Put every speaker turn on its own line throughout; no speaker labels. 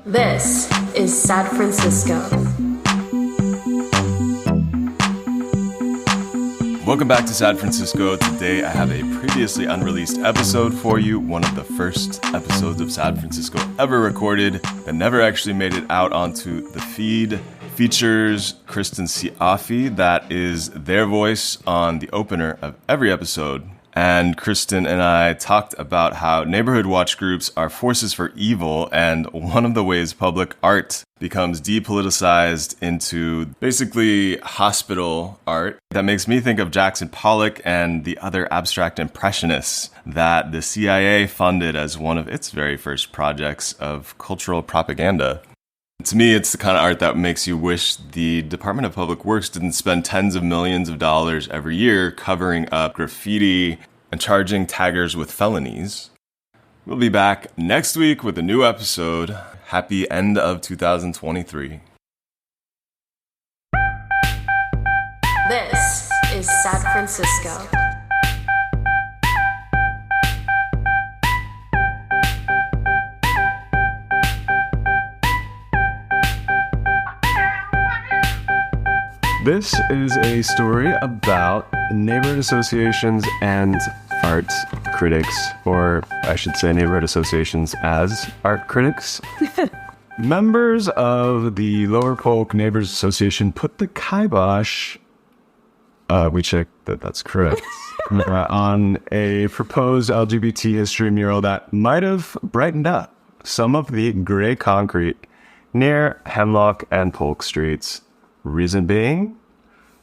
This is San Francisco.
Welcome back to San Francisco. Today I have a previously unreleased episode for you, one of the first episodes of San Francisco ever recorded that never actually made it out onto the feed. Features Christen Cioffi, that is their voice on the opener of every episode. And Christen and I talked about how neighborhood watch groups are forces for evil, and one of the ways public art becomes depoliticized into basically hospital art. That makes me think of Jackson Pollock and the other abstract impressionists that the CIA funded as one of its very first projects of cultural propaganda. To me, it's the kind of art that makes you wish the Department of Public Works didn't spend tens of millions of dollars every year covering up graffiti and charging taggers with felonies. We'll be back next week with a new episode. Happy end of 2023.
This is San Francisco.
This is a story about neighborhood associations and art critics, or I should say neighborhood associations as art critics. Members of the Lower Polk Neighbors Association put the kibosh, we checked that that's correct, on a proposed LGBT history mural that might have brightened up some of the gray concrete near Hemlock and Polk Streets. Reason being,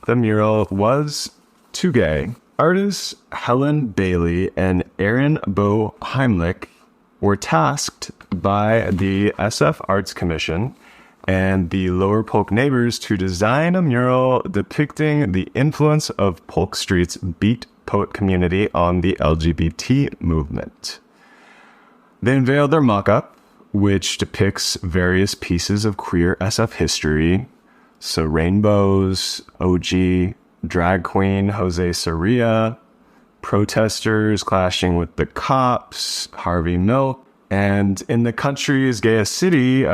the mural was too gay. Artists Helen Bailey and Aaron Bo Heimlich were tasked by the SF Arts Commission and the Lower Polk neighbors to design a mural depicting the influence of Polk Street's beat poet community on the LGBT movement. They unveiled their mock-up, which depicts various pieces of queer SF history. So rainbows, OG, drag queen Jose Sarria, protesters clashing with the cops, Harvey Milk, and in the country's gayest city,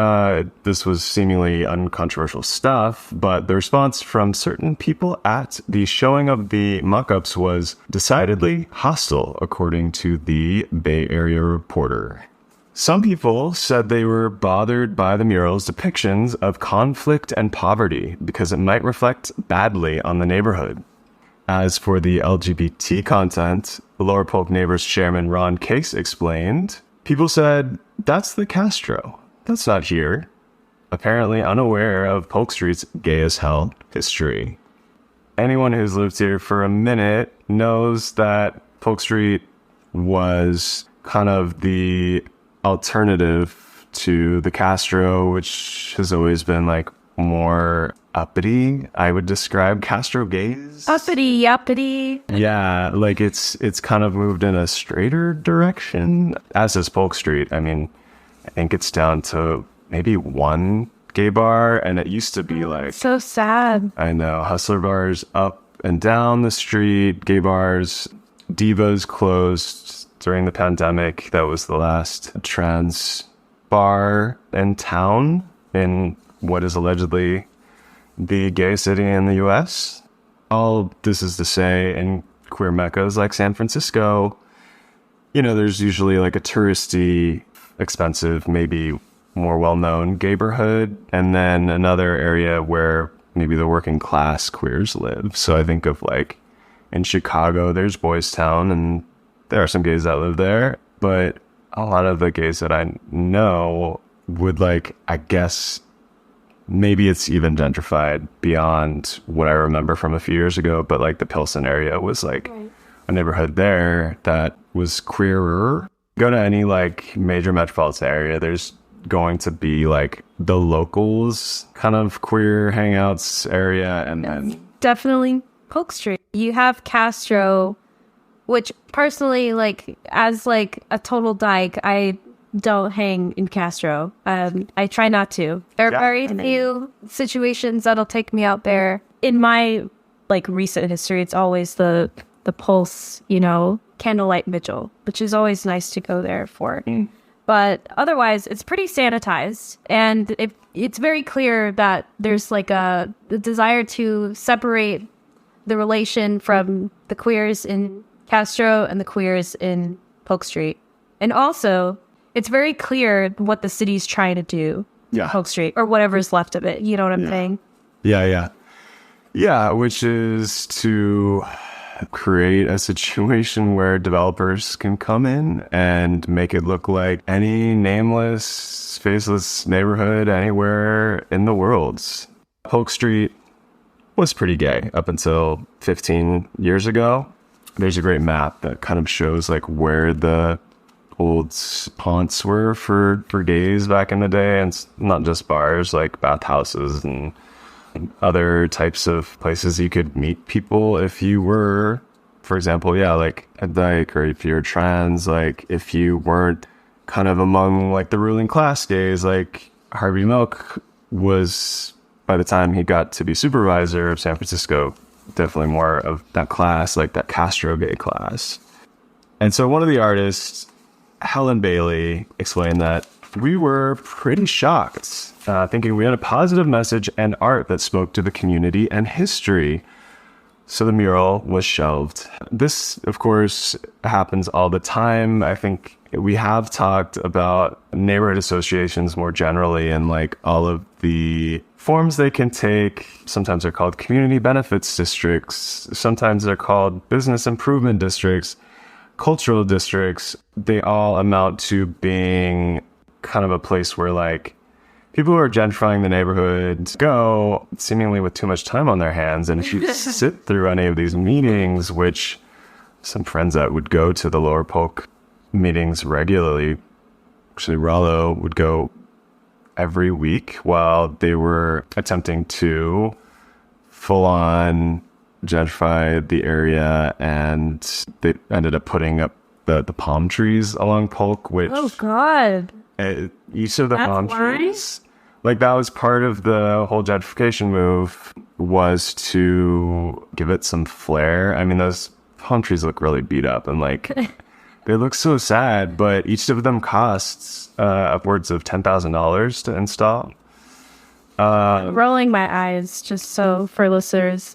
this was seemingly uncontroversial stuff, but the response from certain people at the showing of the mock-ups was decidedly hostile, according to the Bay Area Reporter. Some people said they were bothered by the mural's depictions of conflict and poverty because it might reflect badly on the neighborhood. As for the LGBT content, the Lower Polk Neighbors chairman Ron Case explained, people said, "That's the Castro. That's not here." Apparently unaware of Polk Street's gay as hell history. Anyone who's lived here for a minute knows that Polk Street was kind of the alternative to the Castro, which has always been like more uppity. I would describe Castro gays.
Uppity.
Yeah, like it's kind of moved in a straighter direction, as is Polk Street. I mean, I think it's down to maybe one gay bar, and it used to be like...
So sad.
I know. Hustler bars up and down the street, gay bars, Divas closed during the pandemic. That was the last trans bar in town in what is allegedly the gay city in the U.S. All this is to say, in queer meccas like San Francisco, you know, there's usually like a touristy, expensive, maybe more well-known gayborhood, and then another area where maybe the working class queers live. So I think of like in Chicago, there's Boys Town, and there are some gays that live there, but a lot of the gays that I know would like, I guess, maybe it's even gentrified beyond what I remember from a few years ago, but like the Pilsen area was like a neighborhood there that was queerer. Go to any like major metropolitan area, there's going to be like the locals kind of queer hangouts area, and then
Definitely Polk Street. You have Castro, which personally, like, as like a total dyke, I don't hang in Castro. I try not to. There are very few situations that'll take me out there. In my like recent history, it's always the Pulse, you know, candlelight vigil, which is always nice to go there for. But otherwise, it's pretty sanitized. And it's very clear that there's like the desire to separate the relation from the queers in Castro and the queers in Polk Street. And also, it's very clear what the city's trying to do.
Yeah.
Polk Street, or whatever's left of it. You know what I'm saying?
Yeah, which is to create a situation where developers can come in and make it look like any nameless, faceless neighborhood anywhere in the world. Polk Street was pretty gay up until 15 years ago. There's a great map that kind of shows like where the old haunts were for gays back in the day, and it's not just bars, like bathhouses and other types of places you could meet people if you were, for example, like a dyke, or if you're trans, like if you weren't kind of among like the ruling class gays. Like Harvey Milk was, by the time he got to be supervisor of San Francisco, definitely more of that class, like that Castro gay class. And so one of the artists, Helen Bailey, explained that we were pretty shocked, thinking we had a positive message and art that spoke to the community and history. So the mural was shelved. This, of course, happens all the time. I think we have talked about neighborhood associations more generally and like all of the forms they can take. Sometimes they're called community benefits districts. Sometimes they're called business improvement districts, cultural districts. They all amount to being kind of a place where like people who are gentrifying the neighborhood go seemingly with too much time on their hands. And if you sit through any of these meetings, which some friends that would go to the Lower Polk meetings regularly, actually Rollo would go every week while they were attempting to full on gentrify the area, and they ended up putting up the palm trees along Polk, which
Oh God.
Each of the
That's
palm
why?
trees, like that was part of the whole gentrification move, was to give it some flair. I mean, those palm trees look really beat up and like they look so sad, but each of them costs upwards of $10,000 to install.
Rolling my eyes, just so for listeners,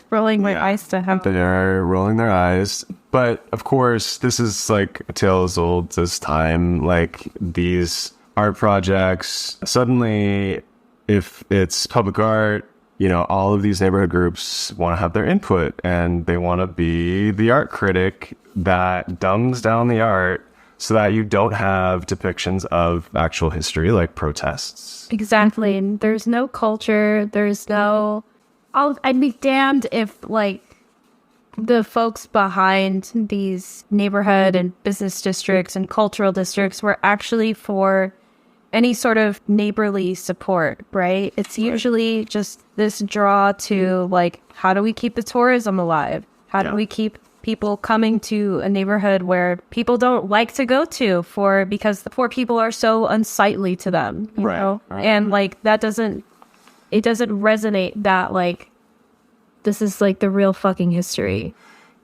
rolling my eyes to have.
They are rolling their eyes. But of course, this is like a tale as old as time. Like these art projects, suddenly, if it's public art, you know, all of these neighborhood groups want to have their input, and they want to be the art critic that dumbs down the art so that you don't have depictions of actual history like protests.
Exactly. And there's no culture. There's no. I'd be damned if like the folks behind these neighborhood and business districts and cultural districts were actually for any sort of neighborly support, right? It's usually just this draw to like, how do we keep the tourism alive? How do we keep people coming to a neighborhood where people don't like to go to because the poor people are so unsightly to them, you know? And like it doesn't resonate that like this is like the real fucking history.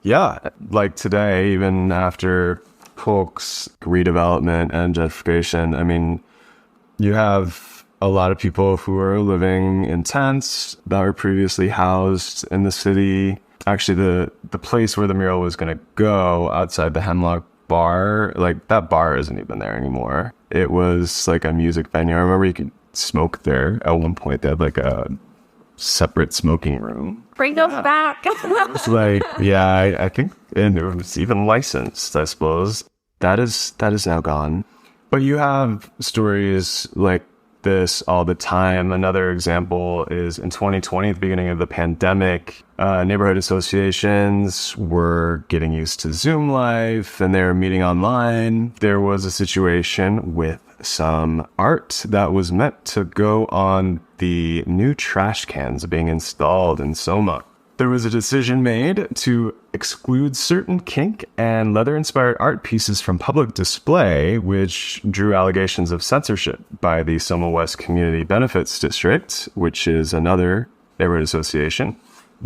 Yeah, like today, even after Polk's redevelopment and gentrification, I mean, you have a lot of people who are living in tents that were previously housed in the city. Actually, the place where the mural was going to go, outside the Hemlock Bar, like that bar isn't even there anymore. It was like a music venue. I remember you could smoke there at one point. They had like a separate smoking room.
Bring those back.
It's like, yeah, I think, and it was even licensed, I suppose. That is now gone. But you have stories like this all the time. Another example is in 2020, at the beginning of the pandemic, neighborhood associations were getting used to Zoom life and they were meeting online. There was a situation with some art that was meant to go on the new trash cans being installed in Soma. There was a decision made to exclude certain kink and leather-inspired art pieces from public display, which drew allegations of censorship by the Soma West Community Benefits District, which is another neighborhood association.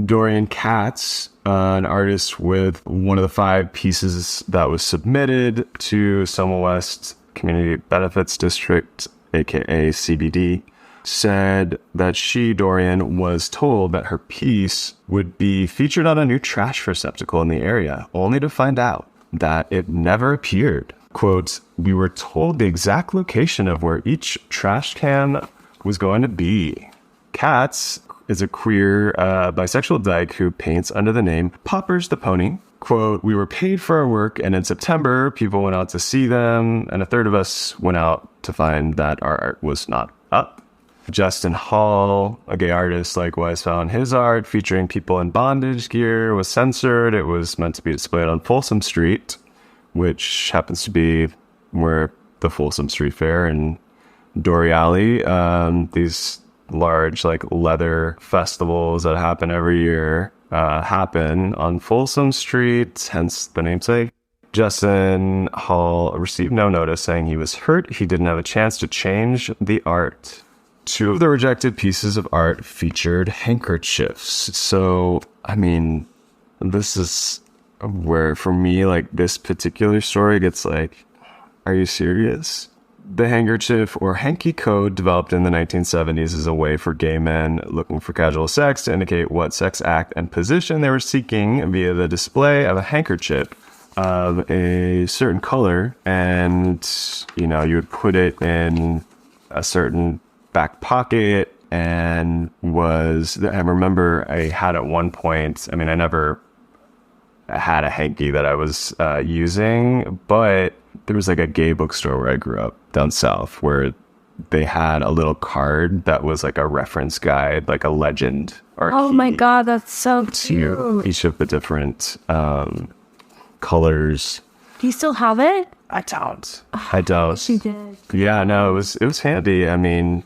Dorian Katz, an artist with one of the 5 pieces that was submitted to Soma West, Community Benefits District, aka CBD, said that she, Dorian, was told that her piece would be featured on a new trash receptacle in the area, only to find out that it never appeared. Quote, "We were told the exact location of where each trash can was going to be." Katz is a queer bisexual dyke who paints under the name Poppers the Pony. Quote, "We were paid for our work, and in September, people went out to see them, and a third of us went out to find that our art was not up." Justin Hall, a gay artist, likewise found his art featuring people in bondage gear was censored. It was meant to be displayed on Folsom Street, which happens to be where the Folsom Street Fair and Dory Alley, these large like leather festivals that happen every year, happen on Folsom Street, hence the namesake. Justin Hall received no notice, saying he was hurt. He didn't have a chance to change the art. 2 of the rejected pieces of art featured handkerchiefs. So, I mean, this is where, for me, like, this particular story gets like, are you serious? The handkerchief or hanky code developed in the 1970s is a way for gay men looking for casual sex to indicate what sex act and position they were seeking via the display of a handkerchief of a certain color. And, you know, you would put it in a certain back pocket, and I remember I had at one point, I mean, I never had a hanky that I was using, but there was like a gay bookstore where I grew up down south where they had a little card that was like a reference guide, like a legend.
Oh my God, that's so cute.
Each of the different colors.
Do you still have it?
I don't.
She did.
Yeah, no, it was handy. I mean,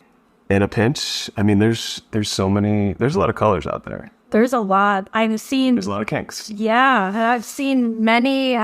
in a pinch, I mean, there's a lot of colors out there.
There's a lot.
There's a lot of kinks.
Yeah, I've seen many,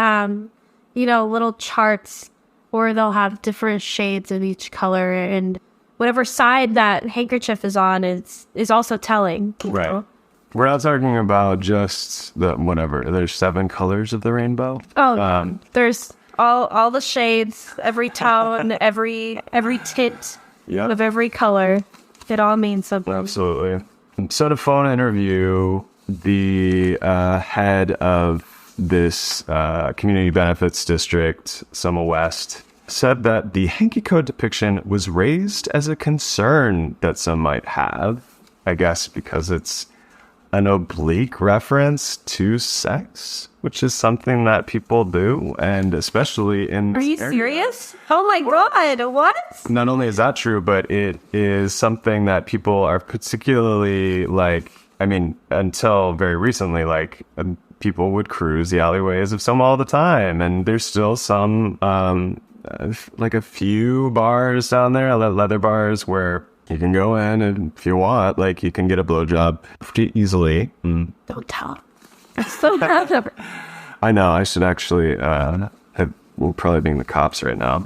little charts where they'll have different shades of each color, and whatever side that handkerchief is on is also telling.
Right.
Know?
We're not talking about just the whatever. There's 7 colors of the rainbow.
Oh, there's all the shades, every tone, every tint.
Yep.
Of every color. It all means something.
Absolutely. So to phone interview, the head of this community benefits district, Summa West, said that the hanky code depiction was raised as a concern that some might have, I guess because it's an oblique reference to sex, which is something that people do, and especially in...
Are you serious? Oh my God, what?
Not only is that true, but it is something that people are particularly, like, I mean, until very recently, like, people would cruise the alleyways of Soma all the time, and there's still some, like a few bars down there, leather bars, where you can go in, and if you want, like, you can get a blowjob pretty easily.
Don't tell. I'm so proud of her.
I know, I should actually, we'll probably be the cops right now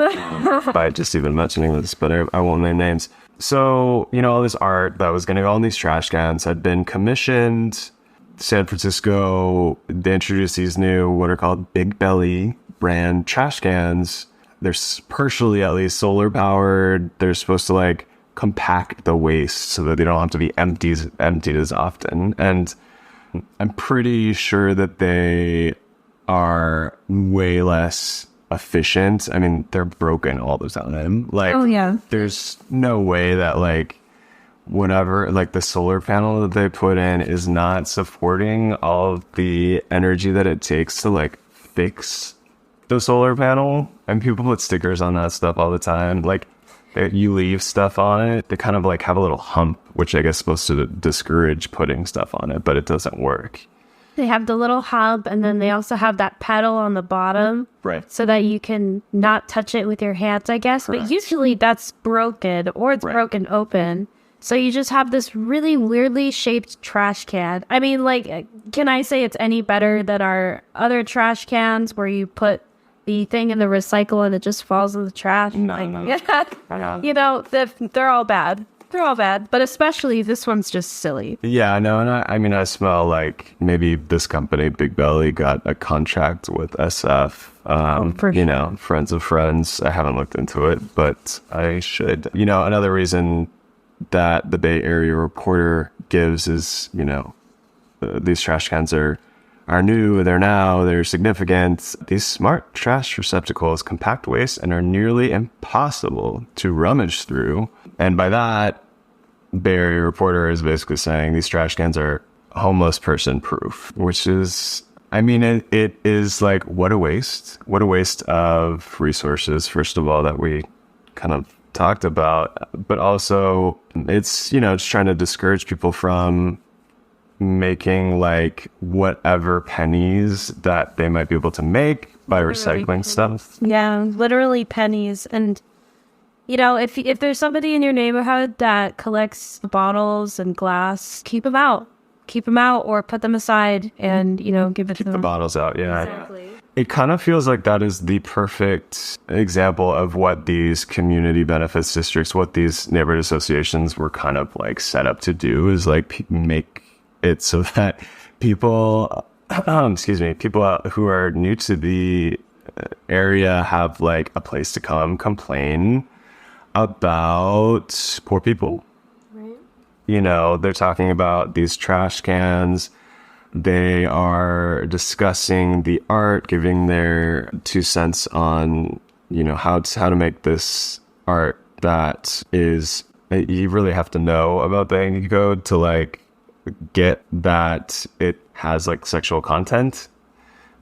by just even mentioning this, but I won't name names. So, you know, all this art that was going to go on these trash cans had been commissioned. San Francisco, they introduced these new, what are called Big Belly brand trash cans. They're partially, at least, solar powered. They're supposed to, like, compact the waste so that they don't have to be emptied as often. And I'm pretty sure that they are way less efficient. I mean, they're broken all the time. Like,
oh yeah,
there's no way that, like, whatever, like, the solar panel that they put in is not supporting all of the energy that it takes to, like, fix the solar panel. And people put stickers on that stuff all the time. Like, you leave stuff on it, they kind of, like, have a little hump, which I guess is supposed to discourage putting stuff on it, but it doesn't work.
They have the little hub, and then they also have that pedal on the bottom.
Right.
So that you can not touch it with your hands, I guess. Correct. But usually that's broken, or it's broken open. So you just have this really weirdly shaped trash can. I mean, like, can I say it's any better than our other trash cans where you put the thing in the recycle and it just falls in the trash?
No.
Yeah. You know, they're all bad. They're all bad, but especially this one's just silly.
Yeah, I know. And I mean, I smell like maybe this company, Big Belly, got a contract with SF. You know, friends of friends. I haven't looked into it, but I should. You know, another reason that the Bay Area Reporter gives is, you know, these trash cans are new, they're significant. These smart trash receptacles compact waste and are nearly impossible to rummage through. And by that, Bay Area Reporter is basically saying these trash cans are homeless person proof, which is, I mean, it is like, what a waste of resources, first of all, that we kind of talked about, but also it's, you know, it's trying to discourage people from making like whatever pennies that they might be able to make by recycling stuff.
Yeah, literally pennies. And you know, if there's somebody in your neighborhood that collects bottles and glass, keep them out, or put them aside and, you know, give it to them.
The bottles out. Yeah.
Exactly.
It kind of feels like that is the perfect example of what these community benefits districts, what these neighborhood associations were kind of like set up to do, is like make it so that people, people who are new to the area have like a place to come complain about poor people. Right. You know, they're talking about these trash cans. They are discussing the art, giving their 2 cents on, you know, how to make this art that is, you really have to know about the Yankee Code to like get that it has like sexual content.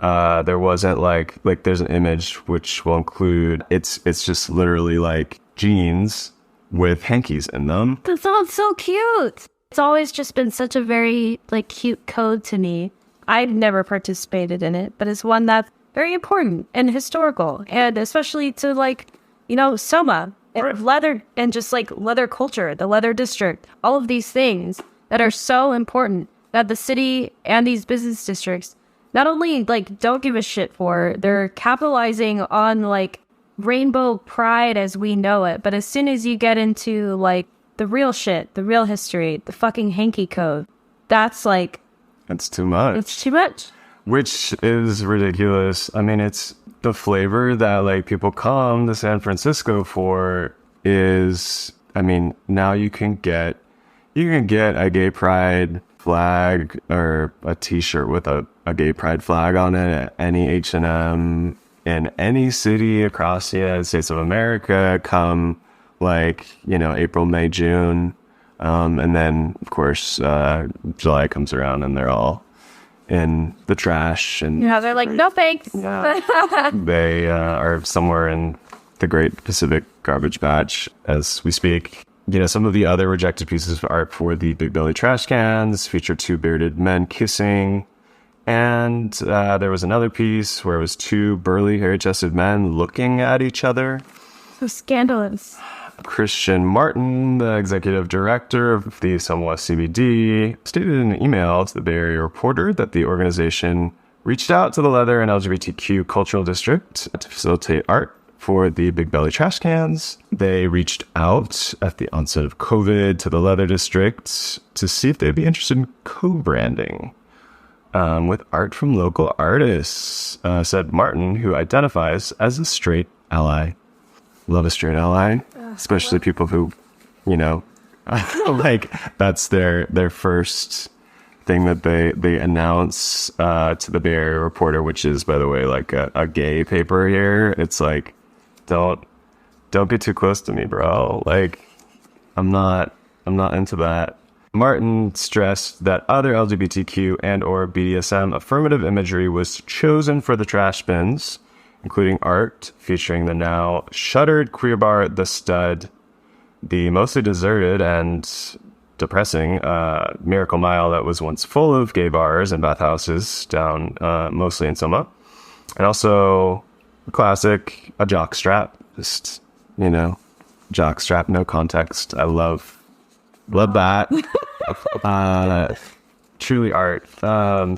There wasn't like there's an image which will include, it's just literally like jeans with hankies in them.
That sounds so cute. It's always just been such a very like cute code to me. I've never participated in it, but it's one that's very important and historical, and especially to like, you know, Soma and leather and just like leather culture, the leather district, all of these things that are so important that the city and these business districts not only like don't give a shit for, they're capitalizing on like rainbow pride as we know it. But as soon as you get into like the real shit, the real history, the fucking hanky code, that's like,
it's too much.
It's too much.
Which is ridiculous. I mean, it's the flavor that like people come to San Francisco for is, I mean, now you can get a gay pride flag or a t-shirt with a gay pride flag on it at any H&M in any city across the United States of America come like, you know, April, May, June. And then of course, July comes around and they're all in the trash, and
yeah, they're like, no thanks.
Yeah. They are somewhere in the Great Pacific Garbage Patch as we speak. You know, some of the other rejected pieces of art for the Big Belly trash cans feature 2 bearded men kissing. And there was another piece where it was 2 burly, hairy-chested men looking at each other.
So scandalous.
Christian Martin, the executive director of the Samoa CBD, stated in an email to the Bay Area Reporter that the organization reached out to the leather and LGBTQ cultural district to facilitate art for the Big Belly trash cans. They reached out at the onset of COVID to the leather district to see if they'd be interested in co-branding with art from local artists, said Martin, who identifies as a straight ally. Love a straight ally, especially people who, you know, like that's their first thing that they announce to the Bay Area Reporter, which is, by the way, like a gay paper here. It's like, don't be too close to me, bro. Like, I'm not into that. Martin stressed that other LGBTQ and or BDSM affirmative imagery was chosen for the trash bins, including art featuring the now shuttered queer bar The Stud, the mostly deserted and depressing Miracle Mile that was once full of gay bars and bathhouses down mostly in Soma, and also a classic, a jock strap. Just, you know, jock strap, no context. I love that. Truly art.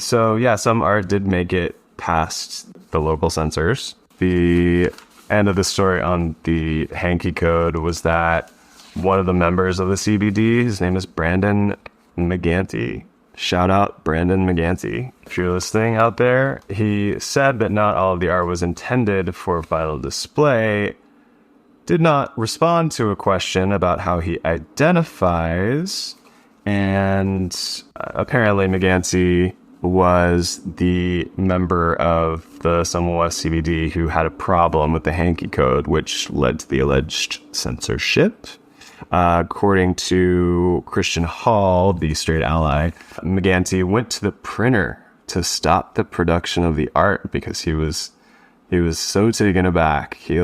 So yeah, some art did make it past the local censors. The end of the story on the hanky code was that one of the members of the CBD. His name is Brandon McGanty. Shout out Brandon McGanty. If you're listening out there, he said that not all of the art was intended for final display, did not respond to a question about how he identifies, and apparently McGanty was the member of the Summer West CBD who had a problem with the hanky code, which led to the alleged censorship. According to Christian Hall, the straight ally, McGanty went to the printer to stop the production of the art because he was so taken aback. He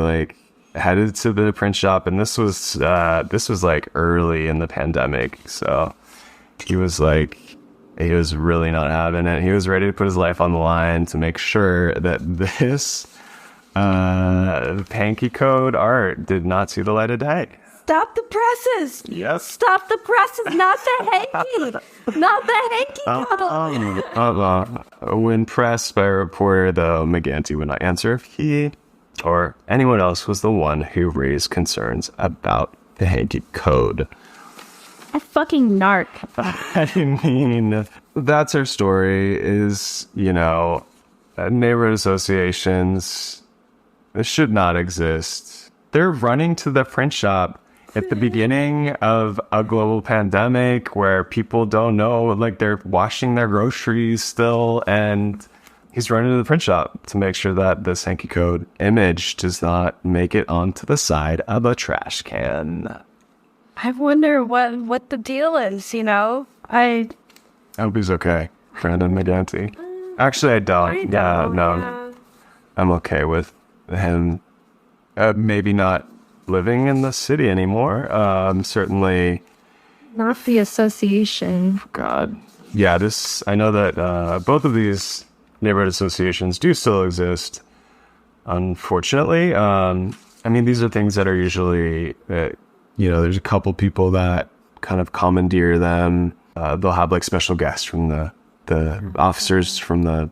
headed to the print shop, and this was like early in the pandemic, so he was really not having it. He was ready to put his life on the line to make sure that this hanky code art did not see the light of day.
Stop the presses!
Yes.
Stop the presses, not the hanky! Not the hanky code!
When pressed by a reporter, though, McGanty would not answer if he or anyone else was the one who raised concerns about the hanky code.
A fucking narc.
I mean, that's her story is, neighborhood associations should not exist. They're running to the print shop at the beginning of a global pandemic where people don't know, they're washing their groceries still, and he's running to the print shop to make sure that this hanky code image does not make it onto the side of a trash can.
I wonder what the deal is, I
hope he's okay, Brandon McGanty. Actually, I don't. No. I'm okay with him maybe not living in the city anymore. Certainly
not the association.
God. Yeah, I know that both of these neighborhood associations do still exist, unfortunately. These are things that are usually, there's a couple people that kind of commandeer them. They'll have special guests from the officers from the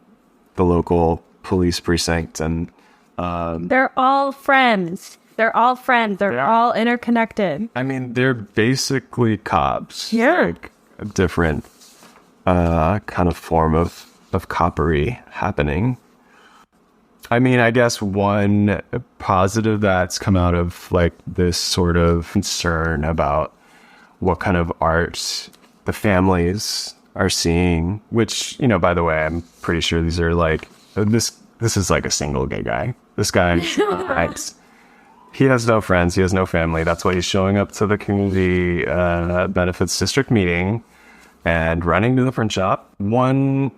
local police precinct, and
they're all friends. They're all friends. They're all interconnected.
They're basically cops.
Yeah.
A different kind of form of coppery happening. I guess one positive that's come out of this sort of concern about what kind of art the families are seeing, which, by the way, I'm pretty sure these are this is a single gay guy. This guy, he has no friends. He has no family. That's why he's showing up to the community benefits district meeting and running to the print shop. One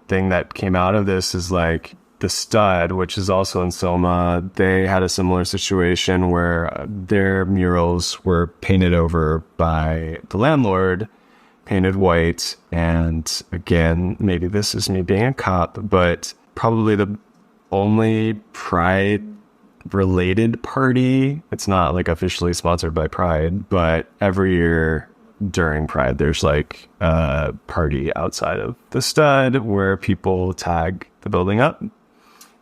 thing that came out of this is the Stud, which is also in Soma. They had a similar situation where their murals were painted over by the landlord, painted white. And again, maybe this is me being a cop, but probably the only Pride related party. It's not officially sponsored by Pride, but every year during Pride, there's a party outside of the Stud where people tag the building up.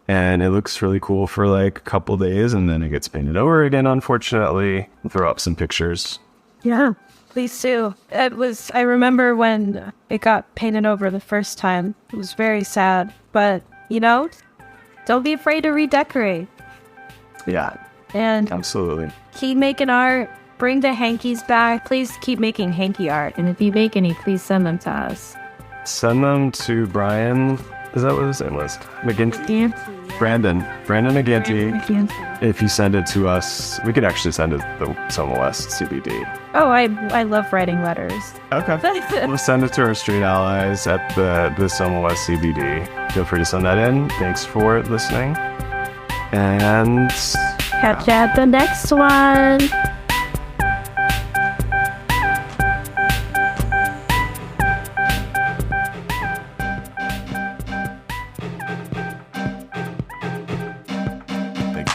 And it looks really cool for a couple days, and then it gets painted over again, unfortunately. We'll throw up some pictures.
Yeah, please do. I remember when it got painted over the first time. It was very sad. But, don't be afraid to redecorate.
Yeah.
And
absolutely.
Keep making art. Bring the hankies back. Please keep making hanky art. And if you make any, please send them to us.
Send them to Brian. Is that what his name was? McGinty? Brandon McGanty. If you send it to us, we could actually send it to the Soma West CBD.
Oh, I love writing letters.
Okay. We'll send it to our street allies at the Soma West CBD. Feel free to send that in. Thanks for listening. And
catch you at the next one.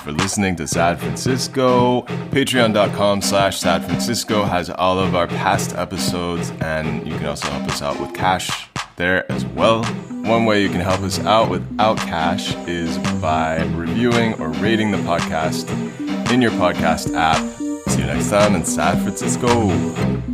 Listening to Sad Francisco. Patreon.com/Sad Francisco has all of our past episodes, and you can also help us out with cash there as well. One way you can help us out without cash is by reviewing or rating the podcast in your podcast app. see you next time in San Francisco.